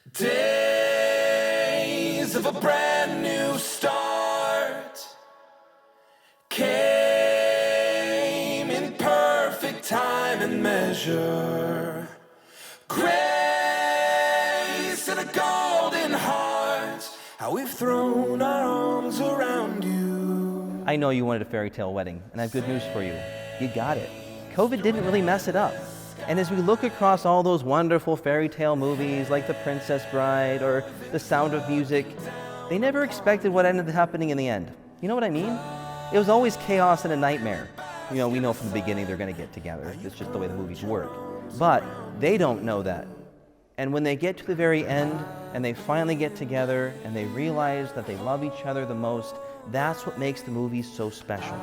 Days of a brand new start came in perfect time and measure. Grace and a golden heart, how we've thrown our arms around you. I know you wanted a fairy tale wedding, and I have good news for you. You got it. COVID didn't really mess it up. And as we look across all those wonderful fairy tale movies like The Princess Bride or The Sound of Music, they never expected what ended up happening in the end. You know what I mean? It was always chaos and a nightmare. You know, we know from the beginning they're going to get together. It's just the way the movies work. But they don't know that. And when they get to the very end and they finally get together and they realize that they love each other the most, that's what makes the movies so special.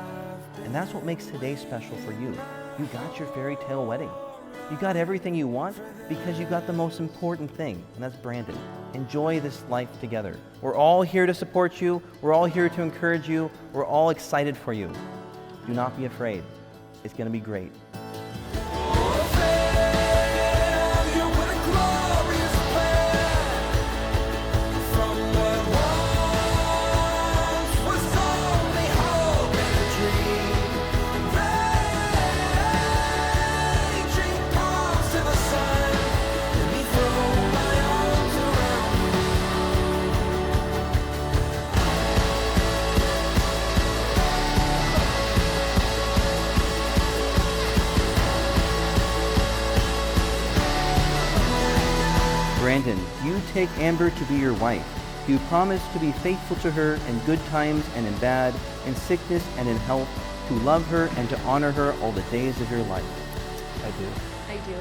And that's what makes today special for you. You got your fairy tale wedding. You got everything you want because you got the most important thing, and that's Brandon. Enjoy this life together. We're all here to support you. We're all here to encourage you. We're all excited for you. Do not be afraid. It's going to be great. Brandon, do you take Amber to be your wife? Do you promise to be faithful to her in good times and in bad, in sickness and in health, to love her and to honor her all the days of your life? I do. I do.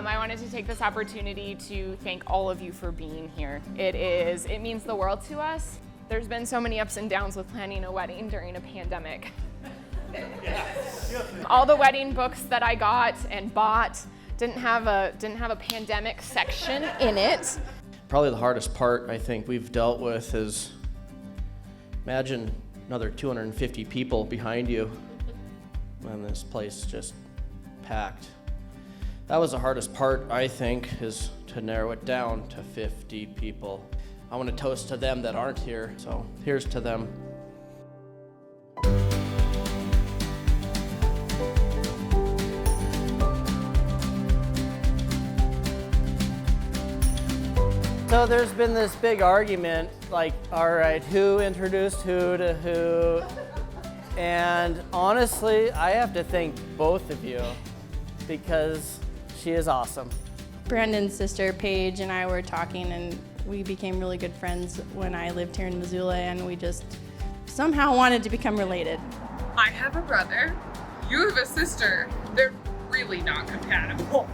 I wanted to take this opportunity to thank all of you for being here. It means the world to us. There's been so many ups and downs with planning a wedding during a pandemic. All the wedding books that I got and bought didn't have a pandemic section in it. Probably the hardest part I think we've dealt with is, imagine another 250 people behind you and this place just packed. That was the hardest part, I think, is to narrow it down to 50 people. I want to toast to them that aren't here, so here's to them. So there's been this big argument, like, all right, who introduced who to who? And honestly, I have to thank both of you because she is awesome. Brandon's sister, Paige, and I were talking, and we became really good friends when I lived here in Missoula, and we just somehow wanted to become related. I have a brother. You have a sister. They're really not compatible.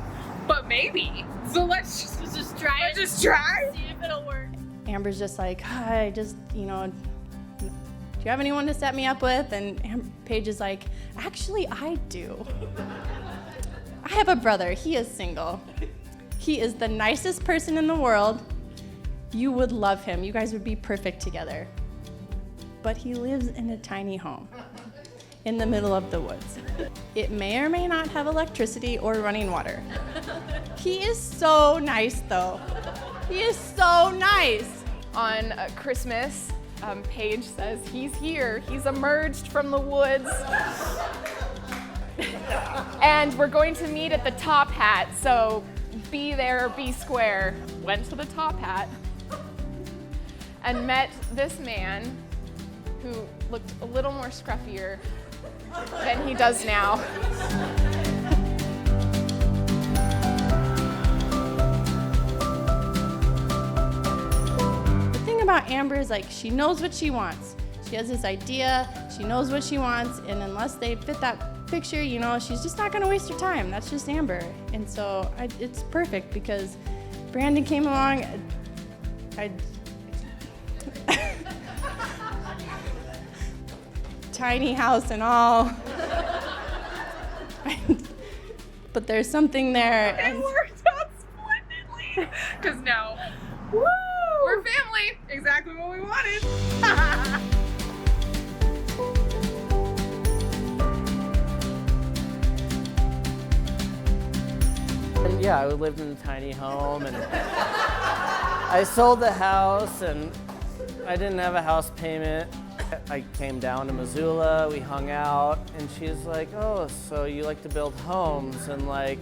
But maybe. So let's just try it. Let's just try. See if it'll work. Amber's just like, hi, do you have anyone to set me up with? And Paige is like, actually, I do. I have a brother. He is single. He is the nicest person in the world. You would love him. You guys would be perfect together. But he lives in a tiny home in the middle of the woods. It may or may not have electricity or running water. He is so nice, though. He is so nice. On Christmas, Paige says he's here. He's emerged from the woods. And we're going to meet at the Top Hat, so be there, be square. Went to the Top Hat and met this man who looked a little more scruffier than he does now. The thing about Amber is, like, she knows what she wants. She has this idea, she knows what she wants, and unless they fit that picture, she's just not gonna waste her time. That's just Amber. And so it's perfect because Brandon came along. Tiny house and all. But there's something there. It worked out splendidly. Because now, woo, we're family. Exactly what we wanted. And yeah, I lived in a tiny home, and I sold the house, and I didn't have a house payment. I came down to Missoula, we hung out, and she's like, oh, so you like to build homes, and like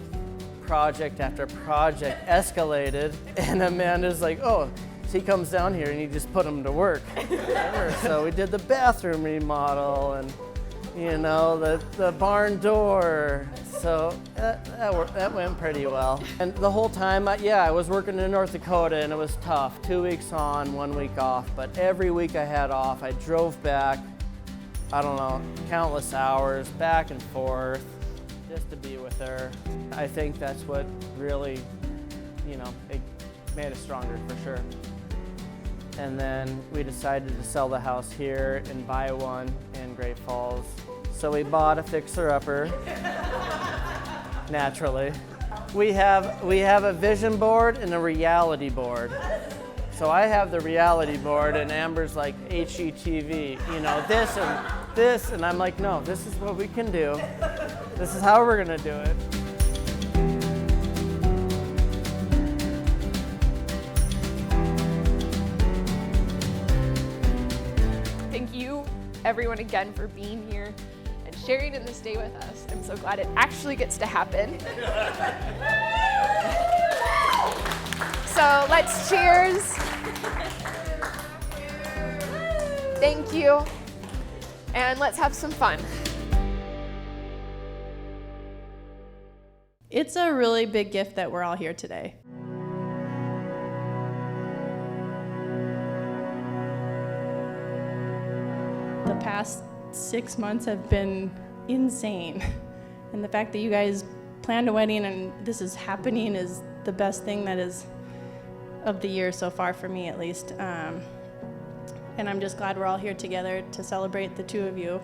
project after project escalated, and Amanda's like, oh, so he comes down here and you just put him to work. So we did the bathroom remodel, and you know, the barn door. So that went pretty well. And the whole time, I was working in North Dakota, and it was tough. 2 weeks on, 1 week off. But every week I had off, I drove back, I don't know, countless hours, back and forth, just to be with her. I think that's what really, you know, it made us stronger for sure. And then we decided to sell the house here and buy one in Great Falls. So we bought a fixer-upper, naturally. We have a vision board and a reality board. So I have the reality board, and Amber's like HGTV, you know, this, and I'm like, no, this is what we can do. This is how we're gonna do it. Thank you, everyone, again for being here and sharing in this day with us. I'm so glad it actually gets to happen. So let's cheers. Thank you. And let's have some fun. It's a really big gift that we're all here today. The past 6 months have been insane. And the fact that you guys planned a wedding and this is happening is the best thing that is of the year so far for me, at least. And I'm just glad we're all here together to celebrate the two of you.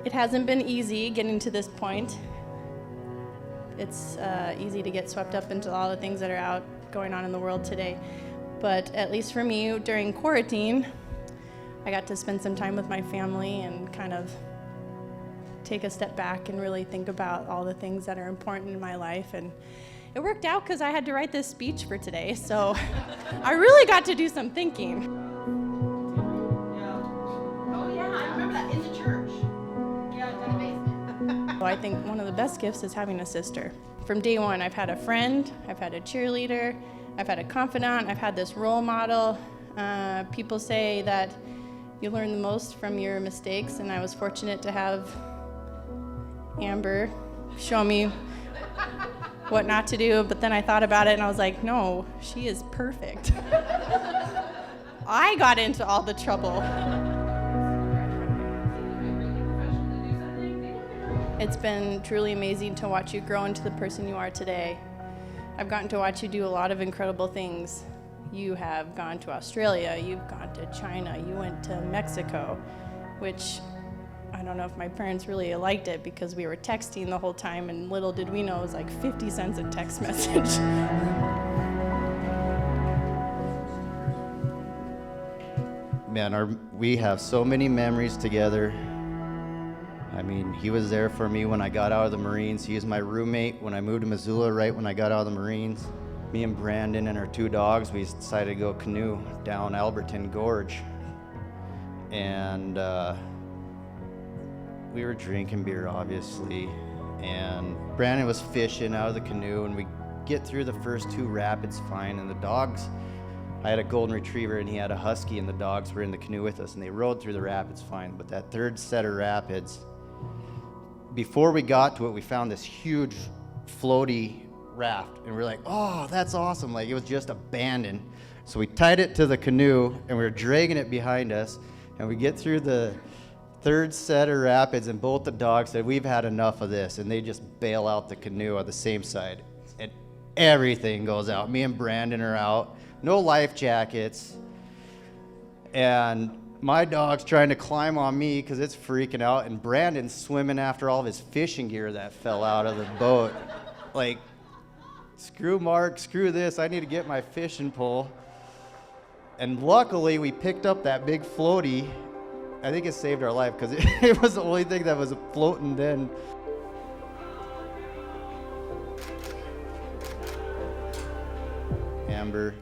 It hasn't been easy getting to this point. It's easy to get swept up into all the things that are going on in the world today. But at least for me, during quarantine, I got to spend some time with my family and kind of take a step back and really think about all the things that are important in my life. And it worked out because I had to write this speech for today, so I really got to do some thinking. Oh yeah, I remember that in the church. Yeah, in the basement. So I think one of the best gifts is having a sister. From day one, I've had a friend, I've had a cheerleader, I've had a confidant, I've had this role model. People say that you learn the most from your mistakes, and I was fortunate to have Amber show me what not to do, but then I thought about it and I was like, no, she is perfect. I got into all the trouble. It's been truly amazing to watch you grow into the person you are today. I've gotten to watch you do a lot of incredible things. You have gone to Australia, you've gone to China, you went to Mexico, which I don't know if my parents really liked it because we were texting the whole time, and little did we know it was like 50 cents a text message. Man, we have so many memories together. I mean, he was there for me when I got out of the Marines. He was my roommate when I moved to Missoula right when I got out of the Marines. Me and Brandon and our two dogs, we decided to go canoe down Alberton Gorge. And we were drinking beer, obviously. And Brandon was fishing out of the canoe, and we get through the first two rapids fine, and the dogs, I had a golden retriever and he had a husky, and the dogs were in the canoe with us, and they rode through the rapids fine. But that third set of rapids, before we got to it, we found this huge floaty raft, and we're like, oh, that's awesome. Like, it was just abandoned. So we tied it to the canoe, and we were dragging it behind us, and we get through the third set of rapids, and both the dogs said, we've had enough of this, and they just bail out the canoe on the same side, and everything goes out. Me and Brandon are out, no life jackets, and my dog's trying to climb on me because it's freaking out, and Brandon's swimming after all of his fishing gear that fell out of the boat. Like, screw Mark, screw this, I need to get my fishing pole. And luckily, we picked up that big floaty. I think it saved our life because it was the only thing that was floating then. Amber,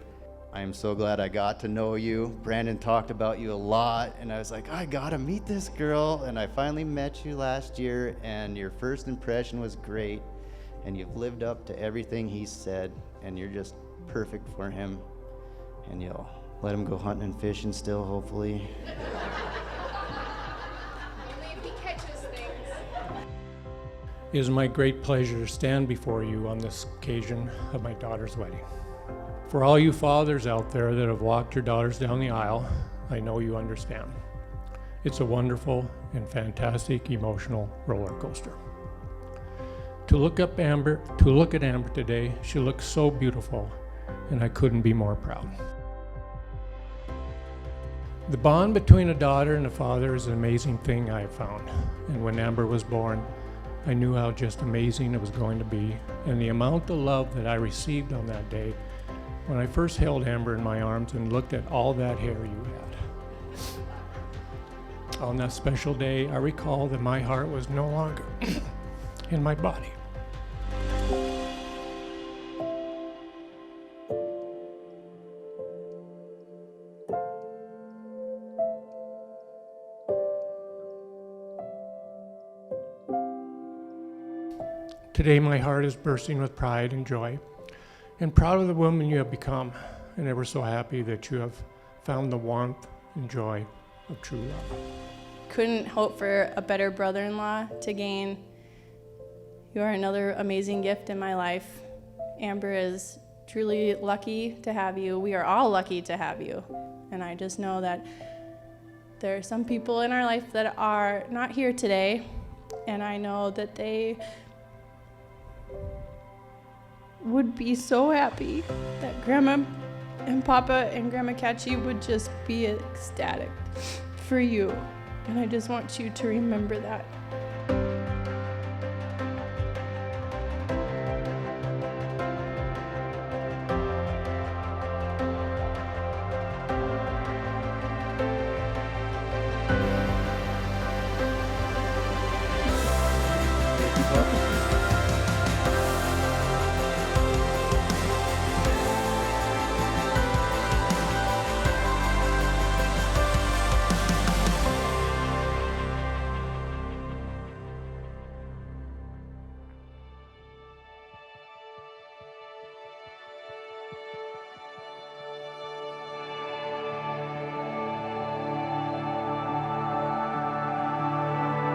I am so glad I got to know you. Brandon talked about you a lot, and I was like, I gotta meet this girl. And I finally met you last year, and your first impression was great. And you've lived up to everything he said, and you're just perfect for him. And you'll let him go hunting and fishing still, hopefully. It is my great pleasure to stand before you on this occasion of my daughter's wedding. For all you fathers out there that have walked your daughters down the aisle, I know you understand. It's a wonderful and fantastic emotional roller coaster. To look at Amber today, she looks so beautiful, and I couldn't be more proud. The bond between a daughter and a father is an amazing thing I have found. And when Amber was born, I knew how just amazing it was going to be, and the amount of love that I received on that day when I first held Amber in my arms and looked at all that hair you had. On that special day, I recall that my heart was no longer in my body. Today my heart is bursting with pride and joy, and proud of the woman you have become, and ever so happy that you have found the warmth and joy of true love. Couldn't hope for a better brother-in-law to gain. You are another amazing gift in my life. Amber is truly lucky to have you. We are all lucky to have you. And I just know that there are some people in our life that are not here today, and I know that they would be so happy that Grandma and Papa and Grandma Catchy would just be ecstatic for you. And I just want you to remember that.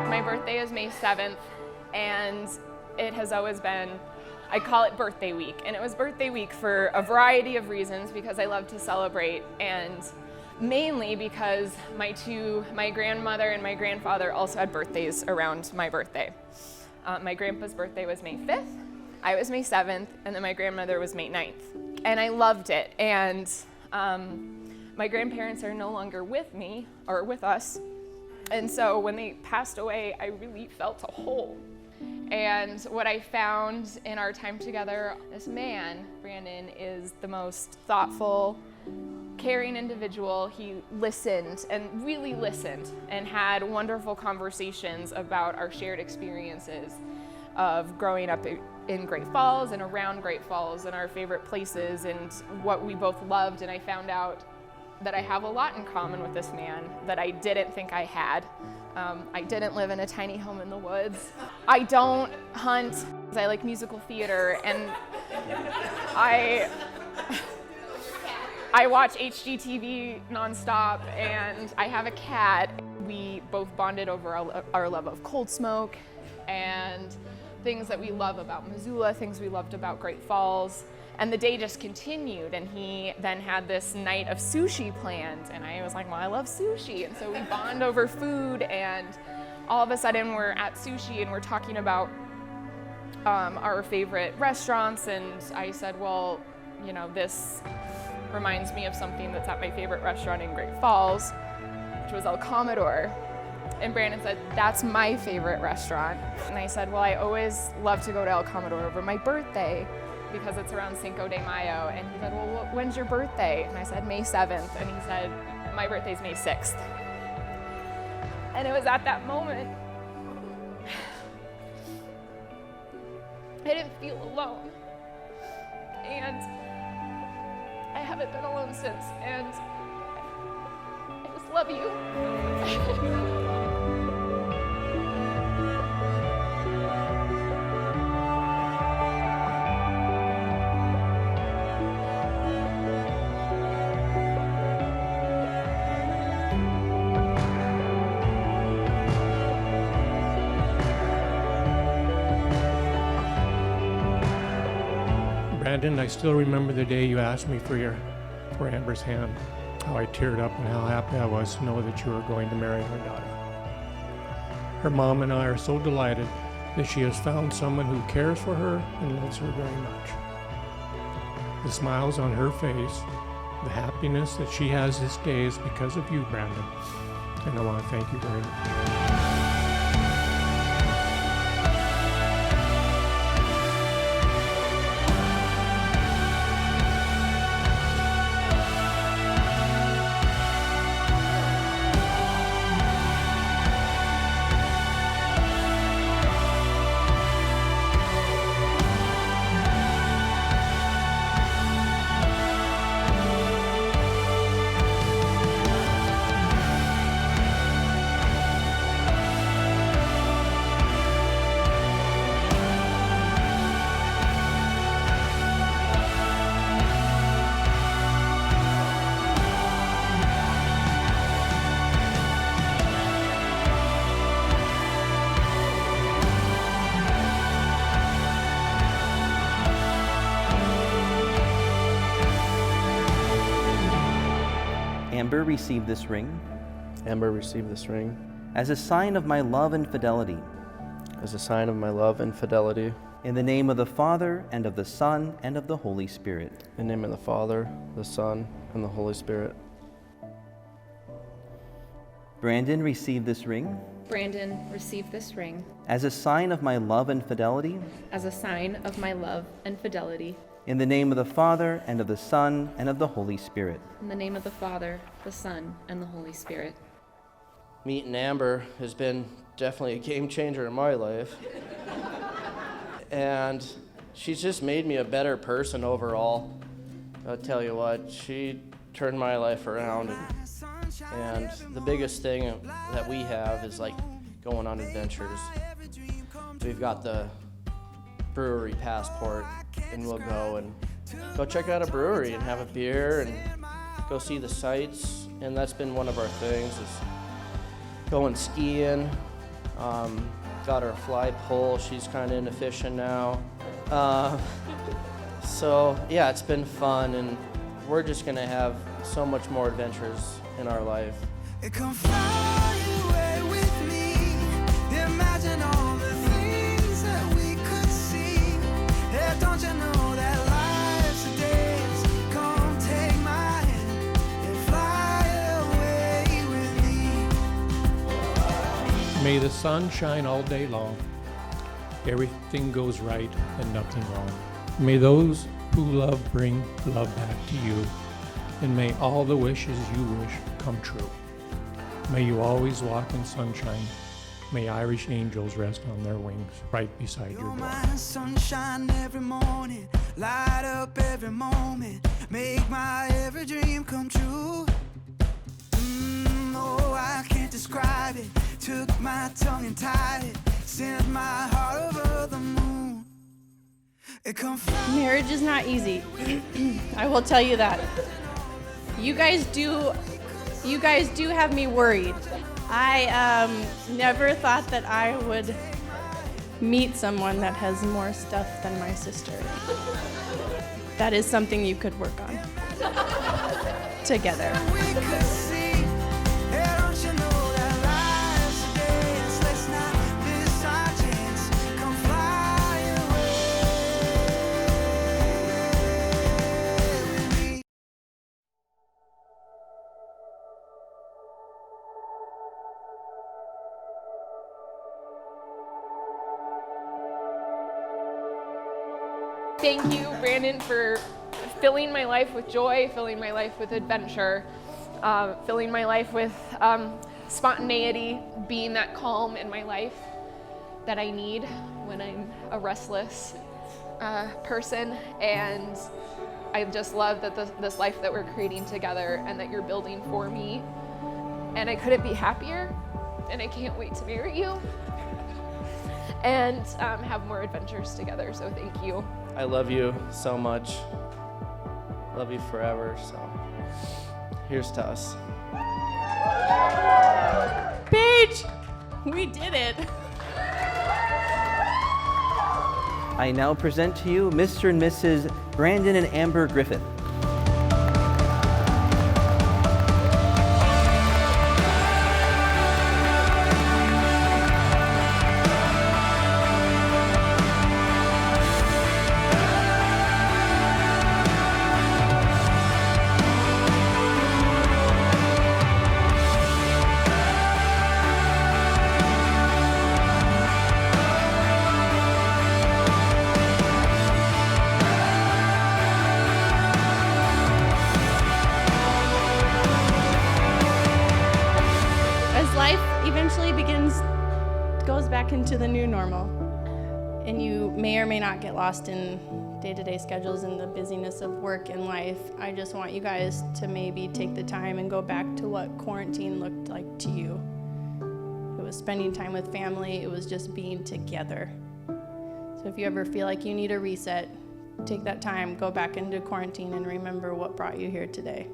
My birthday is May 7th, and it has always been, I call it birthday week. And it was birthday week for a variety of reasons, because I love to celebrate, and mainly because my grandmother and my grandfather also had birthdays around my birthday. My grandpa's birthday was May 5th, I was May 7th, and then my grandmother was May 9th. And I loved it. And my grandparents are no longer with me, or with us. And so when they passed away, I really felt a hole. And what I found in our time together, this man, Brandon, is the most thoughtful, caring individual. He listened and really listened and had wonderful conversations about our shared experiences of growing up in Great Falls and around Great Falls and our favorite places and what we both loved. And I found out that I have a lot in common with this man that I didn't think I had. I didn't live in a tiny home in the woods. I don't hunt. I like musical theater, and I watch HGTV nonstop, and I have a cat. We both bonded over our love of Cold Smoke and things that we love about Missoula, things we loved about Great Falls. And the day just continued, and he then had this night of sushi planned, and I was like, well, I love sushi, and so we bond over food, and all of a sudden we're at sushi and we're talking about our favorite restaurants, and I said, well, you know, this reminds me of something that's at my favorite restaurant in Great Falls, which was El Commodore. And Brandon said, that's my favorite restaurant. And I said, well, I always love to go to El Commodore over my birthday. because it's around Cinco de Mayo. And he said, well, when's your birthday? And I said, May 7th. And he said, my birthday's May 6th. And it was at that moment, I didn't feel alone. And I haven't been alone since. And I just love you. Brandon, I still remember the day you asked me for Amber's hand, how I teared up and how happy I was to know that you were going to marry her daughter. Her mom and I are so delighted that she has found someone who cares for her and loves her very much. The smiles on her face, the happiness that she has this day is because of you, Brandon, and I want to thank you very much. Amber, receive this ring Amber, receive this ring as a sign of my love and fidelity. as a sign of my love and fidelity. In the name of the Father, and of the Son, and of the Holy Spirit. In the name of the Father, the Son, and the Holy Spirit. Brandon, receive this ring Brandon, receive this ring as a sign of my love and fidelity. as a sign of my love and fidelity. In the name of the Father, and of the Son, and of the Holy Spirit. In the name of the Father, the Son, and the Holy Spirit. Meeting Amber has been definitely a game changer in my life. And she's just made me a better person overall. I'll tell you what, she turned my life around. And the biggest thing that we have is like going on adventures. We've got the brewery passport, and we'll go check out a brewery and have a beer and go see the sights. And that's been one of our things, is going skiing. Got her fly pole. She's kind of into fishing now. So yeah, it's been fun, and we're just gonna have so much more adventures in our life. Come fly away with me. Imagine all the things that we could see. Yeah, don't you know that life's a dance? Come take my hand and fly away with me. May the sun shine all day long. Everything goes right and nothing wrong. May those who love bring love back to you. And may all the wishes you wish come true. May you always walk in sunshine. May Irish angels rest on their wings right beside your door. My sunshine every morning, light up every moment, make my every dream come true. Oh, I can't describe it. Took my tongue and tied it, sent my heart over the moon. It come fly. Marriage is not easy. I will tell you that. You guys do have me worried. I never thought that I would meet someone that has more stuff than my sister. That is something you could work on together. We could see, yeah, don't you know that life's a dance? Let's not miss our chance. Come fly away with me. Thank you, Brandon, for filling my life with joy, filling my life with adventure, filling my life with spontaneity, being that calm in my life that I need when I'm a restless person. And I just love that this life that we're creating together and that you're building for me. And I couldn't be happier, and I can't wait to marry you and have more adventures together, so thank you. I love you so much. Love you forever, so here's to us. Paige, we did it. I now present to you Mr. and Mrs. Brandon and Amber Griffith. Goes back into the new normal, and you may or may not get lost in day-to-day schedules and the busyness of work and life. I just want you guys to maybe take the time and go back to what quarantine looked like to you. It was spending time with family. It was just being together. So if you ever feel like you need a reset, take that time, go back into quarantine, and remember what brought you here today.